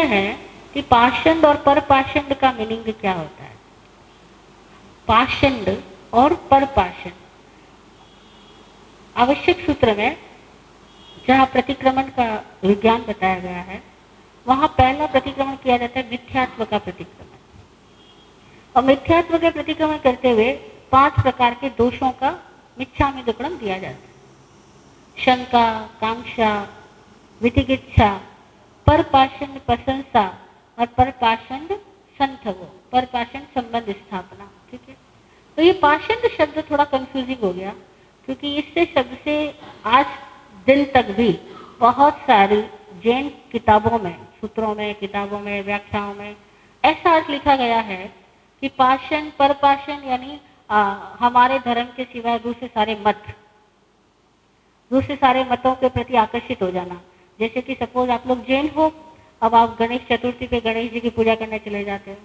है कि पाषंड और परपाषंड का मीनिंग क्या होता है। पाषंड और परपाषंड आवश्यक सूत्र में जहाँ प्रतिक्रमण का विज्ञान बताया गया है, वहाँ पहला प्रतिक्रमण किया जाता है मिथ्यात्व का प्रतिक्रमण। और मिथ्यात्व के प्रतिक्रमण करते हुए 5 प्रकार के दोषों का मिथ्यामि दुक्कड़म दिया जाता है। शंका, कांक्षा, वितिकिच्छा, परपाषंड प्रशंसा और परपाषंड संथवो, परपाषंड संबंध स्थापना। ठीक है, तो ये पाषंड शब्द थोड़ा कंफ्यूजिंग हो गया, क्योंकि इससे शब्द से आज दिन तक भी बहुत सारी जैन किताबों में, सूत्रों में, किताबों में, व्याख्याओं में ऐसा अर्थ लिखा गया है कि पाषंड परपाषंड यानी हमारे धर्म के सिवाय दूसरे सारे मतों के प्रति आकर्षित हो जाना। जैसे कि सपोज आप लोग जैन हो, अब आप गणेश चतुर्थी पे गणेश जी की पूजा करने चले जाते हो,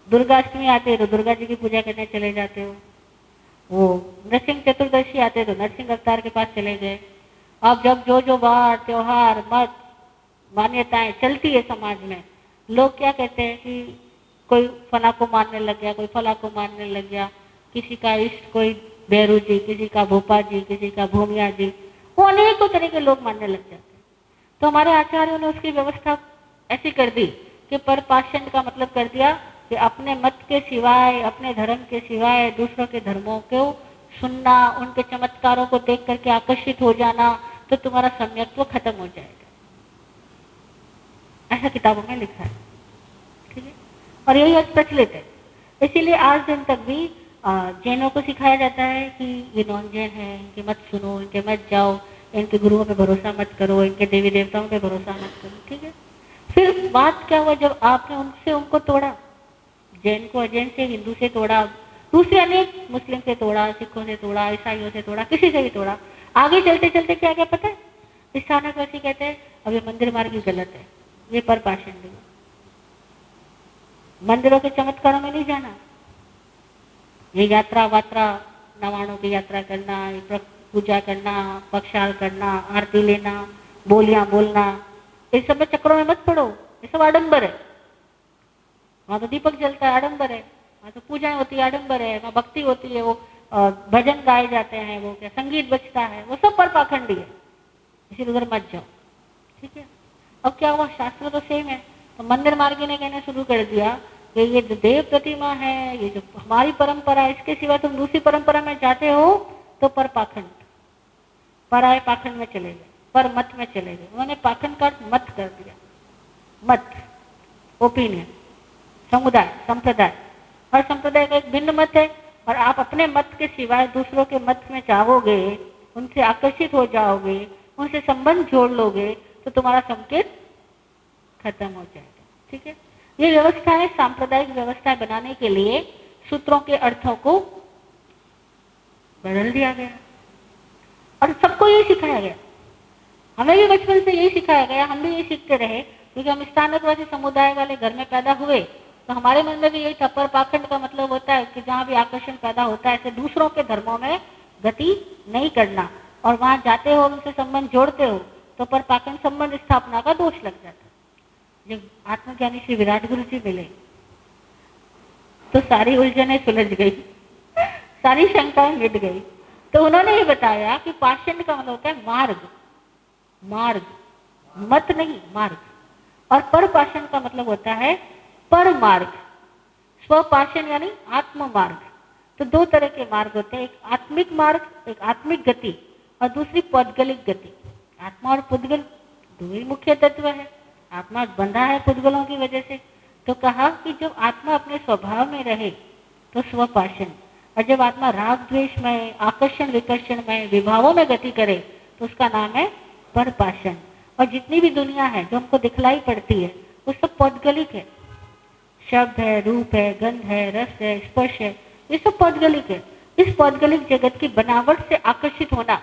दुर्गाष्टमी आते हो तो दुर्गा जी की पूजा करने चले जाते हो, वो नरसिंह चतुर्दशी आते तो नरसिंह अवतार के पास चले गए। अब जब जो वार त्योहार मत मान्यताएं चलती है समाज में, लोग क्या कहते हैं कि कोई फला को मानने लग गया, कोई फला को मानने लग गया, किसी का इष्ट कोई भैरू जी, किसी का भोपा जी, किसी का भूमिया जी, वो अनेकों तरह के लोग मानने लग जाते हैं। तो हमारे आचार्यों ने उसकी व्यवस्था ऐसी कर दी कि परपाषंड का मतलब कर दिया कि अपने मत के सिवाय, अपने धर्म के सिवाय दूसरों के धर्मों को सुनना, उनके चमत्कारों को देख करके आकर्षित हो जाना, तो तुम्हारा सम्यक्त्व खत्म हो जाएगा। ऐसा किताबों में लिखा है। ठीक है, और यही आज प्रचलित है। इसीलिए आज दिन तक भी जैनों को सिखाया जाता है कि ये नॉन जैन है, इनके मत सुनो, इनके मत जाओ, इनके गुरुओं पे भरोसा मत करो, इनके देवी देवताओं पे भरोसा मत करो। ठीक है, फिर बात क्या हुआ, जब आपने उनसे उनको तोड़ा, जैन को अजैन से, हिंदू से तोड़ा, दूसरे अनेक मुस्लिम से तोड़ा, सिखों से तोड़ा, ईसाइयों से तोड़ा, किसी से भी तोड़ा, आगे चलते चलते क्या क्या पता है, स्थानकवासी कहते हैं अब ये मंदिर मार्ग ही गलत है, ये परपाषंड है, मंदिरों के चमत्कारों में नहीं जाना, ये यात्रा वात्रा, नवाणों की यात्रा करना, पूजा करना, पक्षाल करना, आरती लेना, बोलियां बोलना, इस सब चक्रों में मत पड़ो, ये सब आडंबर है। वहां तो दीपक जलता है, आडंबर है, वहां तो पूजाएं होती है, आडंबर है, वहां भक्ति होती है, वो भजन गाए जाते हैं, वो क्या संगीत बजता है, वो सब पर पाखंडी है, इसी उधर मत जाओ। ठीक है, अब क्या हुआ, शास्त्र तो सेम है, तो मंदिर मार्गी ने कहना शुरू कर दिया कि ये जो देव प्रतिमा है, ये जो हमारी परंपरा है, इसके सिवा तुम दूसरी परंपरा में जाते हो तो पर पाखंड, पराये पाखंड में चले गए, पर मत में चले गए। उन्होंने पाखंड का मत कर दिया, मत ओपिनियन, समुदाय, संप्रदाय, हर संप्रदाय का एक भिन्न मत है, और आप अपने मत के सिवाय दूसरों के मत में जाओगे, उनसे आकर्षित हो जाओगे, उनसे संबंध जोड़ लोगे, तो तुम्हारा संकेत खत्म हो जाएगा। ठीक है, ये व्यवस्था है सांप्रदायिक व्यवस्था बनाने के लिए सूत्रों के अर्थों को बदल दिया गया, और सबको यही सिखाया गया, हमें भी बचपन से यही सिखाया गया, हम भी यही सीखते रहे, क्योंकि हम स्थानकवासी समुदाय वाले घर में पैदा हुए, तो हमारे मन में भी यही था, पर पाखंड का मतलब होता है कि जहाँ भी आकर्षण पैदा होता है, ऐसे दूसरों के धर्मों में गति नहीं करना, और वहां जाते हो, उनसे संबंध जोड़ते हो, तो पर पाखंड संबंध स्थापना का दोष लग जाता है। जब आत्मज्ञानी श्री विराट गुरु जी मिले तो सारी उलझनें सुलझ गई, सारी शंकाएं मिट गई। तो उन्होंने ये बताया कि पाषंड का मतलब होता है मार्ग, मार्ग, मत नहीं, मार्ग, और परपाषण का मतलब होता है पर मार्ग, स्वपाषण यानी आत्म मार्ग। तो 2 तरह के मार्ग होते हैं, एक आत्मिक मार्ग, एक आत्मिक गति, और दूसरी पौद्गलिक गति। आत्मा और पुद्गल 2 ही मुख्य तत्व है, आत्मा बंधा है पुद्गलों की वजह से, तो कहा कि जब आत्मा अपने स्वभाव में रहे तो स्वपाषण, और जब आत्मा राग द्वेष में, आकर्षण विकर्षण में, विभावों में गति करे तो उसका नाम है परपाषण। और जितनी भी दुनिया है जो हमको दिखलाई पड़ती है वो सब पौद्गलिक है, शब्द है, रूप है, गंध है, रस है, स्पर्श है, ये सब पौद्गलिक है। इस पौद्गलिक जगत की बनावट से आकर्षित होना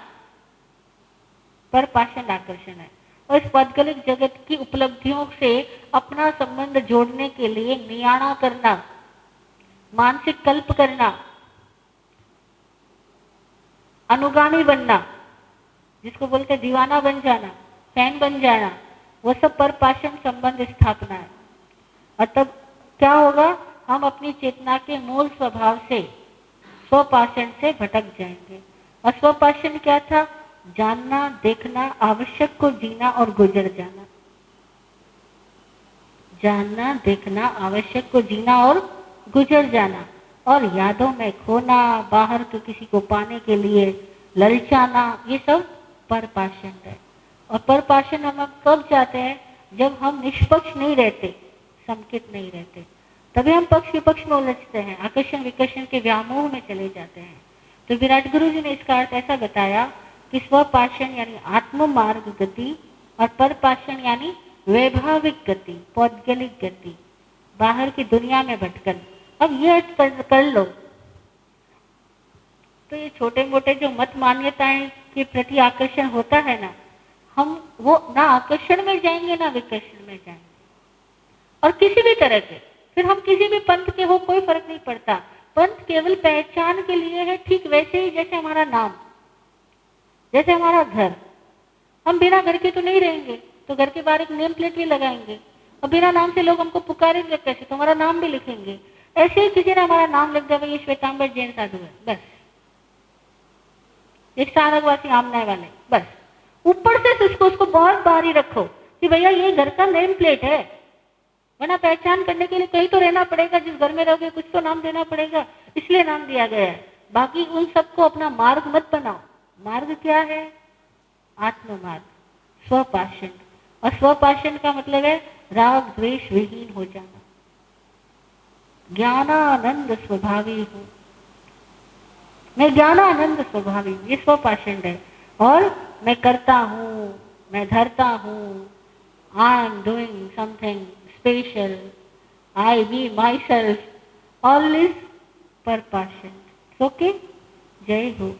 परपाषण आकर्षण है, और इस पौद्गलिक जगत की उपलब्धियों से अपना संबंध जोड़ने के लिए नियाणा करना, मानसिक कल्प करना, अनुगामी बनना, जिसको बोलते दीवाना बन जाना, फैन बन जाना, वो सब परपाषण संबंध स्थापना है। और तब क्या होगा, हम अपनी चेतना के मूल स्वभाव से, स्वपाषण से भटक जाएंगे। और स्वपाषण क्या था? जानना, देखना, आवश्यक को जीना और गुजर जाना। जानना, देखना, आवश्यक को जीना और गुजर जाना। और यादों में खोना, बाहर के किसी को पाने के लिए ललचाना, ये सब परपाषण है। और परपाषण हम कब जाते हैं? जब हम निष्पक्ष नहीं रहते, संकित नहीं रहते, तभी हम पक्ष विपक्ष में उलझते हैं, आकर्षण विकर्षण के व्यामोह में चले जाते हैं। तो विराट गुरु जी ने इसका अर्थ ऐसा बताया कि स्वपाषण यानी आत्म मार्ग गति और परपाषण यानी वैभाविक गति, पौद्गलिक गति, बाहर की दुनिया में भटकन। अब ये कर लो तो ये छोटे मोटे जो मत मान्यताएं के प्रति आकर्षण होता है ना, हम वो ना आकर्षण में जाएंगे ना विकर्षण में जाएंगे। और किसी भी तरह के, फिर हम किसी भी पंथ के हो, कोई फर्क नहीं पड़ता। पंथ केवल पहचान के लिए है, ठीक वैसे ही जैसे हमारा नाम, जैसे हमारा घर। हम बिना घर के तो नहीं रहेंगे, तो घर के बाहर एक नेम प्लेट भी लगाएंगे, और बिना नाम से लोग हमको पुकारेंगे कैसे? तो हमारा नाम भी लिखेंगे। ऐसे ही किसी ने हमारा नाम लिख दिया, भाई ये श्वेतांबर जैन साधु है, बस, ये स्थानकवासी आमनाय वाले, बस। ऊपर से उसको बहुत बाहरी रखो कि भैया ये घर का नेम प्लेट है, वरना पहचान करने के लिए कहीं तो रहना पड़ेगा, जिस घर में रहोगे कुछ तो नाम देना पड़ेगा, इसलिए नाम दिया गया है। बाकी उन सबको अपना मार्ग मत बनाओ। मार्ग क्या है? आत्म मार्ग, स्वपाषण। और स्वपाषण का मतलब है राग द्वेष विहीन हो जाना, ज्ञानानंद स्वभावी हो। मैं ज्ञानानंद स्वभावी हूँ, ये स्वपाषण है। और मैं करता हूँ, मैं धरता हूँ, I am doing something special, I be myself, all is परपाषण। ओके, जय हो।